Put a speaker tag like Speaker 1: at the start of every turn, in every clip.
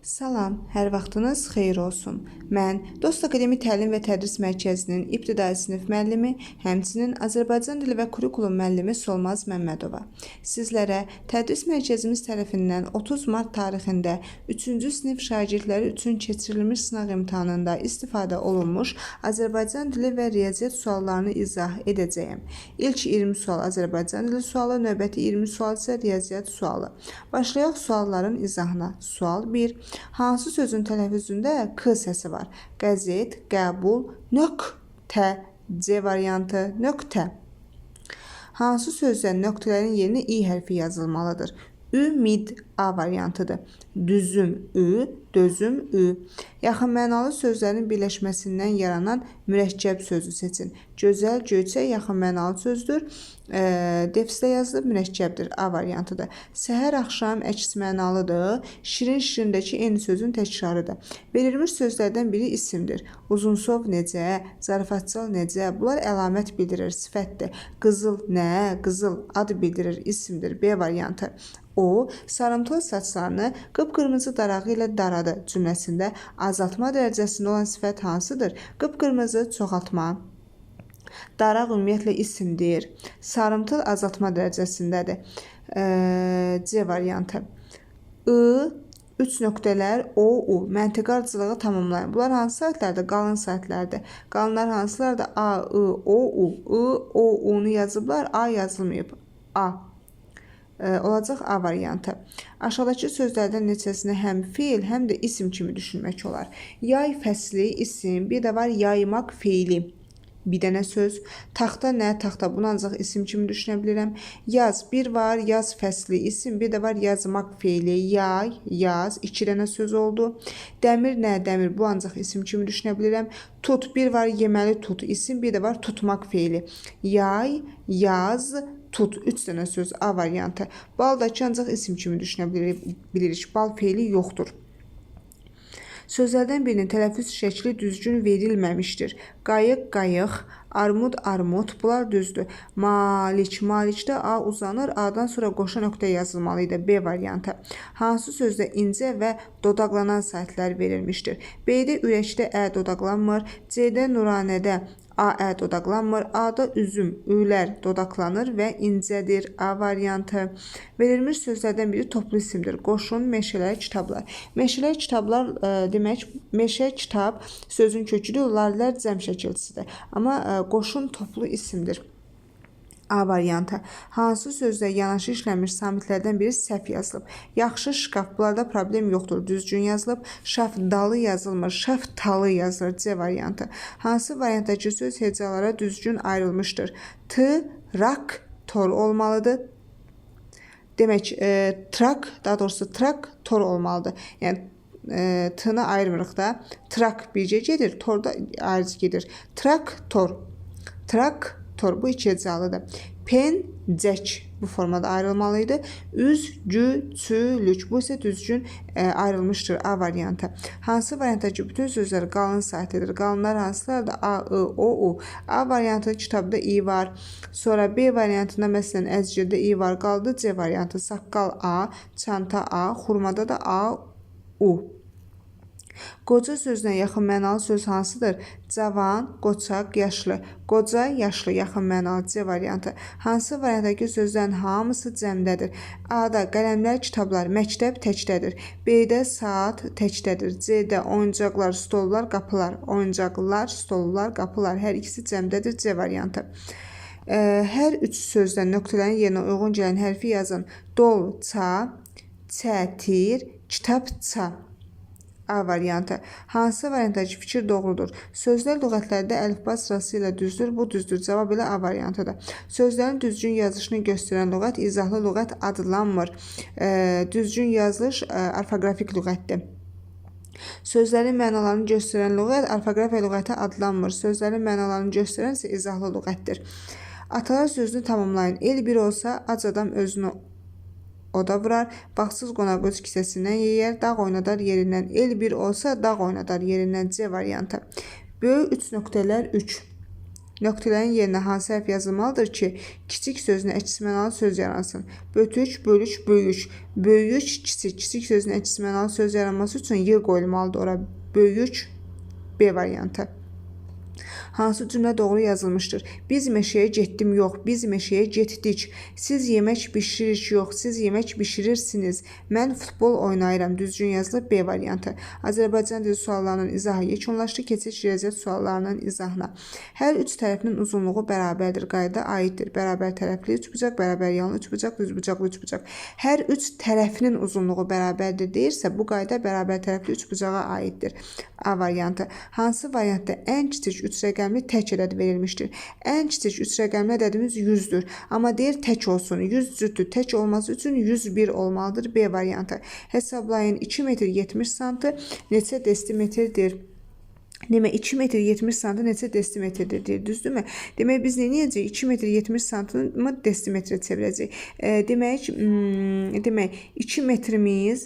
Speaker 1: Salam, hər vaxtınız xeyir olsun. Mən Dost Akademi Təlim və Tədris Mərkəzinin ibtidai sinif müəllimi, həmçinin Azərbaycan dili və kurikulum müəllimi Solmaz Məmmədova. Sizlərə Tədris Mərkəzimiz tərəfindən 30 mart tarixində 3-cü sinif şagirdləri üçün keçirilmiş sınaq imtahanında istifadə olunmuş Azərbaycan dili və riyaziyyat suallarını izah edəcəyəm. İlk 20 sual Azərbaycan dili sualı, növbəti 20 sual isə riyaziyyat sualı. Başlayaq sualların izahına. Sual 1. Hansı sözün tələffüzündə k səsi var? Qəzet, qəbul, nöqtə, C variantı, nöqtə. Hansı sözdə nöqtələrin yerinə i hərfi yazılmalıdır? Ümid, A variantıdır. Düzüm, Ü, dözüm, Ü. Yaxın mənalı sözlərin birləşməsindən yaranan mürəkkəb sözü seçin. Gözəl, göyçək yaxın mənalı sözdür. Defisdə yazılıb mürəkkəbdir, A variantıdır. Səhər, axşam əks mənalıdır. Şirin, şirindəki eyni sözün təkrarıdır. Verilmiş sözlərdən biri isimdir. Uzunsov necə, zarafatçal necə, bunlar əlamət bildirir, sifətdir. Qızıl nə, qızıl ad bildirir, isimdir, B variantı. O, sarımtıl saçlarını qıpqırmızı darağı ilə daradı cümləsində azaltma dərəcəsində olan sifət hansıdır? Qıpqırmızı çoxaltma. Daraq ümumiyyətlə isimdir. Sarımtıl azaltma dərəcəsindədir. C variantı. I, 3 nöqtələr, O, U. Məntiqi ardıcılığı tamamlayın. Bunlar hansı saatlərdir? Qalın saatlərdir. Qalınlar hansılardır? A, I, O, U. I, O, U-nu yazıblar, A yazılmayıb. A. Olacaq A variantı. Aşağıdakı sözlərdən neçəsini həm fiil, həm də isim kimi düşünmək olar. Yay fəsli, isim, bir də var yaymaq feili. Bir dənə söz. Taxta nə, taxta, bunu ancaq isim kimi düşünə bilirəm. Yaz, bir var, yaz fəsli, isim, bir də var yazmaq feili. Yay, yaz, 2 dənə söz oldu. Dəmir nə, dəmir, bu ancaq isim kimi düşünə bilirəm. Tut, bir var, yeməli tut, isim, bir də var tutmaq feili. Yay, yaz, tut, 3 dənə söz, A variantı. Baldakı ancaq isim kimi düşünə bilirik. Bal feili yoxdur. Sözlərdən birinin tələffüz şəkli düzgün verilməmişdir. Qayıq, qayıq, armud, armud, bunlar düzdür. Malik, malikdə A uzanır, A-dan sonra qoşa nöqtə yazılmalı idi, B variantı. Hansı sözdə incə və dodaqlanan saitlər verilmişdir? B-də ürəkdə Ə dodaqlanmır, C-də nuranədə A-ə dodaqlanmır, A-da üzüm, ülər dodaqlanır və incədir, A variantı. Verilmiş sözlərdən biri toplu isimdir. Qoşun, meşələr, kitablar. Meşələr, kitablar demək, meşə, kitab sözün köküdür, lalələr cəm şəkilçisidir. Amma qoşun toplu isimdir. A variantı. Hansı sözdə yanaşı işlənmiş samitlərdən biri səhv yazılıb? Yaxşı şkaf, bunlarda problem yoxdur, düzgün yazılıb. Şafdalı yazılmır, şaftalı yazılır, C variantı. Hansı variantdakı söz hecalara düzgün ayrılmışdır? Traktor olmalıdır. Demək, daha doğrusu traktor olmalıdır. Yəni, T-ni ayırmırıq da. Trak bircə gedir, tor da ayrıca gedir. Traktor, traktor, bu 2 hecalıdır. Pencək bu formada ayrılmalıydı. Üzgüçülük, bu isə düzgün ayrılmışdır, A variantı. Hansı variantdakı bütün sözlər qalın saatlidir? Qalınlar hansılardır? A, I, O, U. A variantı kitabda I var. Sonra B variantında məsələn əzgirdə I var, qaldı C variantı. Saqqal A, çanta A, xurmada da A, U. Qoca sözünə yaxın mənalı söz hansıdır? Cavan, qoçaq, yaşlı. Qoca, yaşlı, yaxın mənalı, C variantı. Hansı variantdakı sözlərin hamısı cəmdədir? A-da qələmlər, kitablar, məktəb təkdədir. B-də saat təkdədir. C-də oyuncaqlar, stollar, qapılar. Oyuncaqlar, stollar, qapılar. Hər ikisi cəmdədir, C variantı. Hər 3 sözdən nöqtələrin yerinə uyğun gələn hərfi yazın. Dolça, çətir, kitabça. A variantı. Hansı variantdakı fikir doğrudur? Sözlər lüğətlərdə əlifba sırası ilə düzdür, bu düzdür. Cavab ilə A variantıdır. Sözlərin düzgün yazılışını göstərən lüğət izahlı lüğət adlanmır. Düzgün yazılış orfoqrafik lüğətdir. Sözlərin mənalarını göstərən lüğət orfoqrafiya lüğəti adlanmır. Sözlərin mənalarını göstərən isə izahlı lüğətdir. Atalar sözünü tamamlayın. El bir olsa ac adam özünü oda vurar, baxsız qonaq öz kisəsindən yeyər, dağ oynadar yerindən. El bir olsa dağ oynadar yerindən, C variantı. Böyük 3 nöqtələr 3. Nöqtələrin yerinə hansı hərf yazılmalıdır ki, kiçik sözünə əks mənalı söz yaransın? Böyük, bölük, böyük. Böyük, kiçik. Kiçik sözünə əks mənalı söz yaranması üçün y qoyulmalıdır ora. Böyük, B variantı. Hansı cümlə doğru yazılmışdır? Biz meşəyə getdim, yox. Biz meşəyə getdik. Siz yemək bişiririk, yox. Siz yemək bişirirsiniz. Mən futbol oynayıram. Düzgün yazılıb B variantı. Azərbaycan dili suallarının izahı yekunlaşdı. Keçiş riyaziyyat suallarının izahına. Hər üç tərəfinin uzunluğu bərabərdir. Qayda aiddir. Bərabər tərəfli üçbucaq, bərabər yanlı üçbucaq, düzbucaqlı üçbucaq. Hər üç tərəfinin uzunluğu bərabərdir deyirsə, bu qayda bərabər tərəfli üçbucağa aiddir. A variantı. Hansı variantda ən kiçik üç rəqəmli tək ədəd verilmişdir? Ən kiçik üç rəqəmli ədədimiz 100-dür. Amma deyir tək olsun. 100 cütdür. Tək olması üçün 101 olmalıdır. B variantı. Hesablayın 2 metr 70 santı neçə desimetrdir? Demək 2 metr 70 santı neçə desimetrdir deyir, düzdürmü? Demək biz nə edəcəyik? 2 metr 70 santını desimetrə çevirəcəyik. Demək 2 metrimiz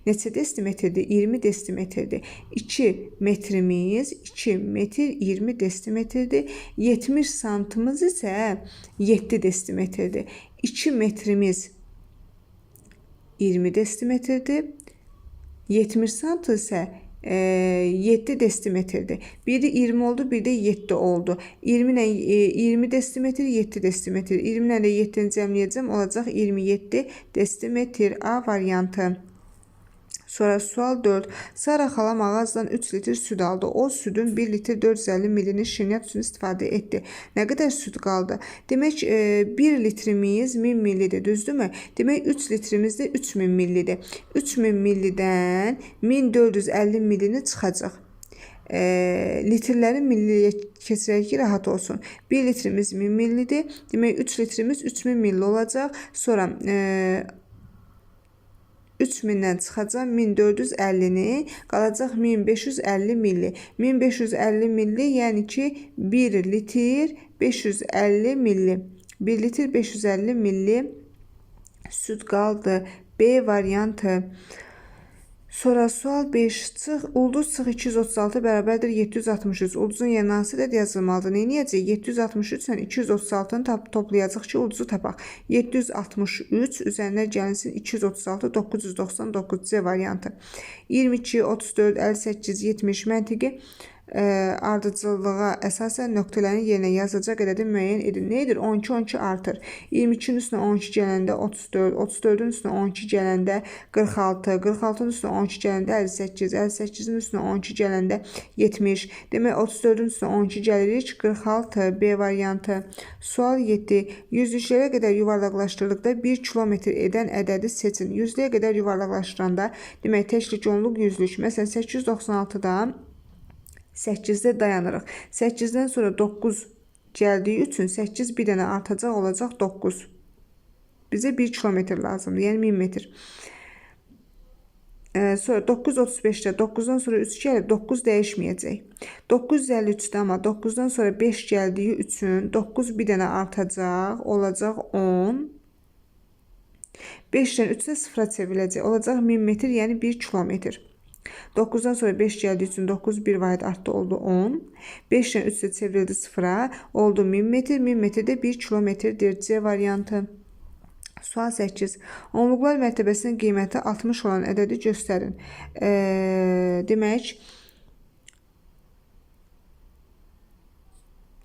Speaker 1: neçə desimetrdir? 20 desimetrdir. 2 metrimiz 2 metr 20 desimetrdir. 70 santımız isə 7 desimetrdir. 2 metrimiz 20 desimetrdir. 70 santı isə 7 desimetrdir. Biri 20 oldu, bir də 7 oldu. 20 ilə 20 desimetr, 7 desimetr. 20 ilə də 7-ni cəmləyəcəm, olacaq 27 desimetr. A variantı. Sonra sual 4. Sara xala mağazadan 3 litr süd aldı. O südün 1 litr 450 milini şirniyyat üçün istifadə etdi. Nə qədər süd qaldı? Demək 1 litrimiz 1000 millidir, düzdürmü? Demək 3 litrimiz də 3000 millidir. 3000 millidən 1450 millini çıxacaq. Litrləri milliyə keçirək ki, rahat olsun. 1 litrimiz 1000 millidir. Demək 3 litrimiz 3000 milli olacaq. Sonra 3000-dən çıxacaq 1450-ni, qalacaq 1550 milli. 1550 milli, yəni ki 1 litr 550 milli. 1 litr 550 milli süd qaldı. B variantı. Sonra sual 5. Ulduz çıx 236 bərabərdir 763. Ulduzun yerinə hansı ədəd yazılmalıdır? Nə edəcəyik? 763 ilə 236-nı toplayacaq ki, ulduzu tapaq. 763 üzərinə gəlinsin 236 999 C variantı. 22, 34, 58, 70 məntiqi ardıcıllığa əsasən nöqtələrin yerinə yazacaq ədədi müəyyən edin. Nə edir? 12, 12 artır. 22-nin üstünə 12 gələndə 34, 34-ün üstünə 12 gələndə 46, 46-ın üstünə 12 gələndə 58, 58-in üstünə 12 gələndə 70. Demək 34-ün üstünə 12 gəlirik, 46 B variantı. Sual 7. Yüzlüklərə qədər yuvarlaqlaşdırdıqda 1 kilometr edən ədədi seçin. Yüzlüyə qədər yuvarlaqlaşdıranda demək təklik onluq yüzlük. Məsələn 896-da 8-də dayanırıq. 8-dən sonra 9 gəldiyi üçün 8 bir dənə artacaq, olacaq 9. Bizə 1 kilometr lazımdır, yəni 1000 metr. Sonra 9.35-də 9-dan sonra 3 gəlib, 9 dəyişməyəcək. 9.53-də amma 9-dan sonra 5 gəldiyi üçün 9 bir dənə artacaq, olacaq 10. 5-dən 3-də 0-a çevriləcək, olacaq 1000 metr, yəni 1 kilometr. 9-dan sonra 5 gəldiyi üçün 9 bir vahid artdı, oldu 10. 5-dən 3-də çevrildi 0-a, oldu 1000 metr. 1000 metrdə 1 kilometrdir. C variantı. Sual 8. Onluqlar mərtəbəsinin qiyməti 60 olan ədədi göstərin. Demək,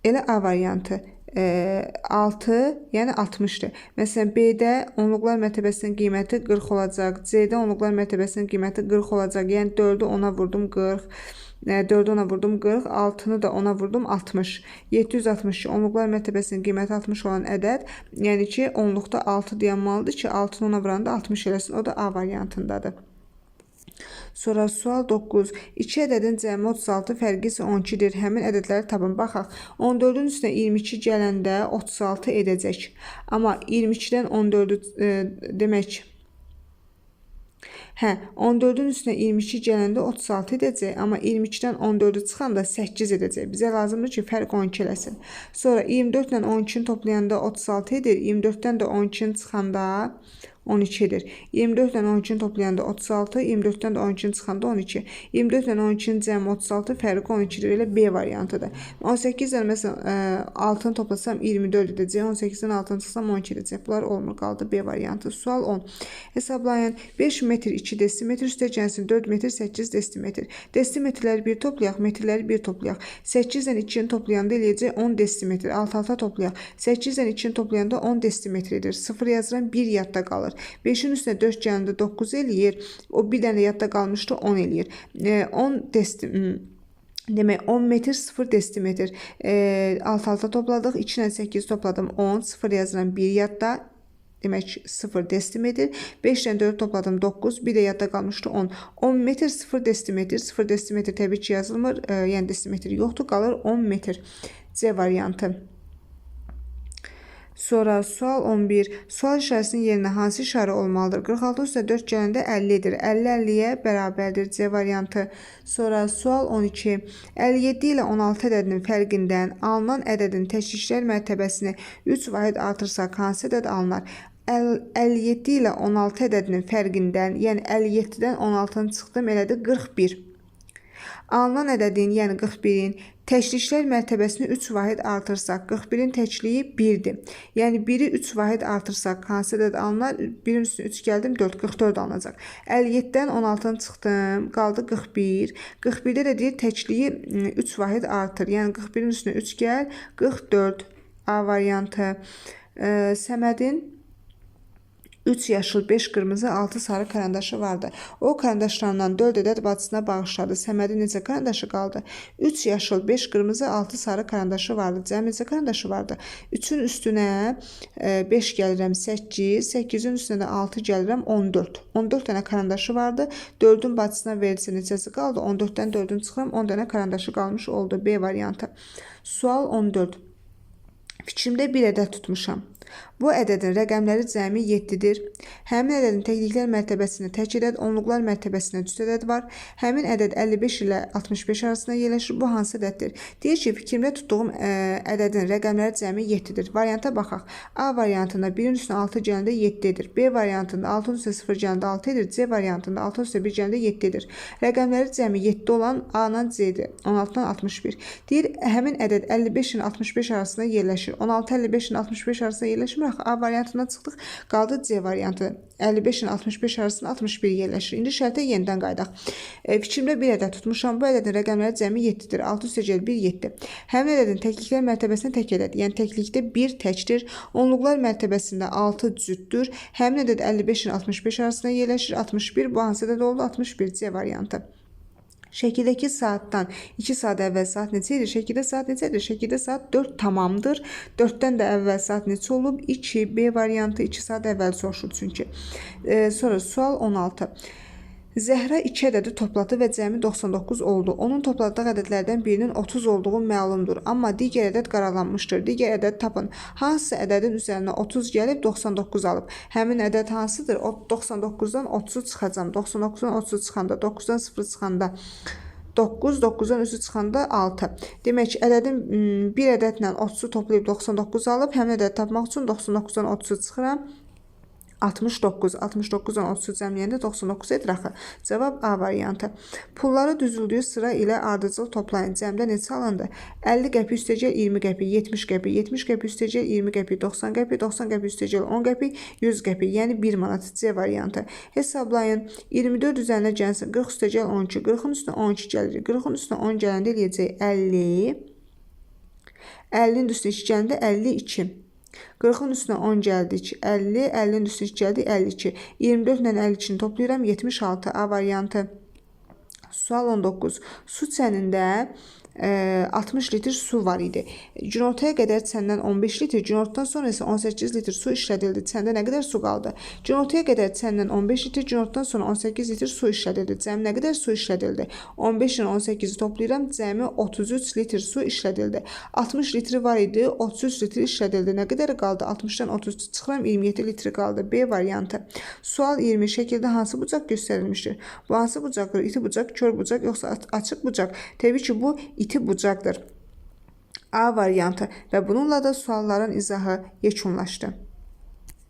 Speaker 1: elə A variantı. 6, yəni 60-dır. Məsələn, B-də onluqlar mərtəbəsinin qiyməti 40 olacaq. C-də onluqlar mərtəbəsinin qiyməti 40 olacaq. Yəni 4-ü 10-a vurdum 40. 4-ü 10-a vurdum 40. 6-nı da 10-a vurdum 60. 762 onluqlar mərtəbəsinin qiyməti 60 olan ədəd. Yəni ki, onluqda 6 dayanmalıdır ki, 6-nı 10-a vuranda 60 eləsin. O da A variantındadır. Sonra sual 9. 2 ədədin cəmi 36, fərqi isə 12-dir. Həmin ədədləri tapın. Baxaq, 14-ün üstünə 22 gələndə 36 edəcək. Amma 22-dən 14-ü demək, 14-ün üstünə 22 gələndə 36 edəcək. Amma 22-dən 14-ü çıxanda 8 edəcək. Bizə lazımdır ki, fərq 12 eləsin. Sonra 24 ilə 12-ni toplayanda 36 edir. 24-dən də 12-ni çıxanda 12-dir. 24 ilə 12-ni toplayanda 36, 24-dən də 12-ni çıxanda 12. 24 ilə 12-nin cəmi 36, fərqi 12-dir. Elə B variantıdır. 18 ilə məsələn 6-nı toplasam 24 edəcək. 18-dən 6-nı çıxsam 12 edəcək. Bunlar olmur, qaldı B variantı. Sual 10. Hesablayın. 5 metr 2 desimetr üstə gəlsin 4 metr 8 desimetr. Desimetrləri bir toplayaq, metrləri bir toplayaq. 8 ilə 2-ni toplayanda eləyəcək 10 desimetr. Alt-alta toplayaq. 8 ilə 2-ni toplayanda 10 desimetridir. 0 yazıram, 1 yadda qalır. 5-in üstünə 4 gələndə 9 eləyir. O bir dənə yadda qalmışdı, 10 eləyir. 10 desimetr. Demək 10 metr 0 desimetr. Alt-alta topladıq. 2 ilə 8 topladım 10. 0 yazıram, 1 yadda. Demək 0 desimetr. 5 ilə 4 topladım 9. Bir də yadda qalmışdı 10. 10 metr 0 desimetr. 0 desimetr təbii ki yazılmır. Yəni desimetr yoxdur. Qalır 10 metr. C variantı. Sonra sual 11. Sual işarəsinin yerinə hansı işarə olmalıdır? 46 üstə 4 gələndə 50-dir. 50-50-yə bərabərdir. C variantı. Sonra sual 12. 57 ilə 16 ədədinin fərqindən alınan ədədin təşkilçilər mərtəbəsini 3 vahid artırsaq hansı ədəd alınar? 57 ilə 16 ədədinin fərqindən, yəni 57-dən 16-nı çıxdım, elədi 41. Alınan ədədin, yəni 41-in təşkilçilər mərtəbəsini 3 vahid artırsaq, 41-in təkliyi 1-dir. Yəni 1-i 3 vahid artırsaq, hansı ədəd alınar? 1-in üstünə 3 gəldim, 4, 44 alınacaq. 57-dən 16-nı çıxdım, qaldı 41. 41-də də deyir, təkliyi 3 vahid artır. Yəni 41-in üstünə 3 gəl, 44. A variantı. Səmədin 3 yaşıl, 5 qırmızı, 6 sarı karandaşı vardı. O karandaşlarından 4 ədəd bacısına bağışladı. Səmədin necə karandaşı qaldı? 3 yaşıl, 5 qırmızı, 6 sarı karandaşı vardı. Cəm necə karandaşı vardı? 3-ün üstünə 5 gəlirəm 8, 8-in üstünə də 6 gəlirəm 14. 14 dənə karandaşı vardı. 4-ün bacısına verilsə neçəsi qaldı? 14-dən 4-ünü çıxıram, 10 dənə karandaşı qalmış oldu. B variantı. Sual 14. Fikrimdə bir ədəd tutmuşam. Bu ədədin rəqəmləri cəmi 7-dir. Həmin ədədin təkliklər mərtəbəsində tək ədəd, onluqlar mərtəbəsində cüt ədəd var. Həmin ədəd 55 ilə 65 arasında yerləşir. Bu hansı ədəddir? Deyir ki, fikrimdə tutduğum ədədin rəqəmləri cəmi 7-dir. Varianta baxaq. A variantında 1-in üstünə 6 gələndə 7 edir. B variantında 6-ın üstünə 0 gələndə 6 edir. C variantında 6-ın üstünə 1 gələndə 7 edir. Rəqəmləri cəmi 7 olan A-dan C-dir. 16-dan 61. Deyir, həmin ədəd 55 ilə 65 arasında yerləşir. 16 55 ilə 65 arasında yerləşmir. A variantından çıxdıq, qaldı C variantı. 55 ilə 65 arasında 61 yerləşir. İndi şərtə yenidən qaydaq. Fikrimdə bir ədəd tutmuşam. Bu ədədin rəqəmləri cəmi 7-dir. 6 üstə gəl 1, 7. Həmin ədədin təkliklər mərtəbəsində tək ədəd. Yəni təklikdə 1 təkdir. Onluqlar mərtəbəsində 6 cütdür. Həmin ədəd 55 ilə 65 arasında yerləşir. 61. Bu hansı ədəd oldu? 61. C variantı. Şəkildəki saatdan 2 saat əvvəl saat neçə edir? Şəkildə saat neçədir? Şəkildə saat 4 tamamdır. 4-dən də əvvəl saat neçə olub? 2. B variantı 2 saat əvvəl soruşur çünki. Sonra sual 16. Zəhra 2 ədədi topladı və cəmi 99 oldu. Onun topladığı ədədlərdən birinin 30 olduğu məlumdur. Amma digər ədəd qaralanmışdır. Digər ədəd tapın. Hansı ədədin üzərinə 30 gəlib 99 alıb? Həmin ədəd hansıdır? 99-dan 30 çıxacam. 99-dan 30 çıxanda, 9-dan 0 çıxanda 9, 9-dan 3 çıxanda 6. Demək ki, ədədin bir ədədlə 30-u toplayıb 99 alıb, həmin ədədi tapmaq üçün 99-dan 30 çıxıram. 69. 69-dan 30 cəmləyəndə 99 edir axı. Cavab A variantı. Pulları düzüldüyü sıra ilə ardıcıl toplayın. Cəmdə neçə alındı? 50 qəpik üstəcəl 20 qəpik, 70 qəpik, 70 qəpik üstəcəl 20 qəpik, 90 qəpik, 90 qəpik üstəcəl 10 qəpik, 100 qəpik, yəni 1 manat. C variantı. Hesablayın. 24 üzərinə gəlsin. 40 üstəcəl 12, 40-ın üstünə 12 gəlir. 40-ın üstünə 10 gələndə eləyəcək 50. 50-nin üstünə 2 gələndə 52. 40-ın üstünə 10 gəldik, 50, 50-nin üstünə 2 gəldik, 52. 24 ilə 52-ni toplayıram, 76. A variantı. Sual 19. Su çənində 60 litr su var idi. Günortaya qədər çəndən 15 litr, günortadan sonra isə 18 litr su işlədildi. Çəndə nə qədər su qaldı? Günortaya qədər çəndən 15 litr, günortadan sonra 18 litr su işlədildi. Cəmi nə qədər su işlədildi? 15 ilə 18-i toplayıram, cəmi 33 litr su işlədildi. 60 litri var idi, 33 litr işlədildi. Nə qədər qaldı? 60-dan 33 çıxıram, 27 litr qaldı. B variantı. Sual 20. Şəkildə hansı bucaq göstərilmişdir? Bu hansı bucaqdır? İti bucaq, kör bucaq, yoxsa açıq bucaq? Təbii ki, bu iti bucaqdır. A variantı və bununla da sualların izahı yekunlaşdı.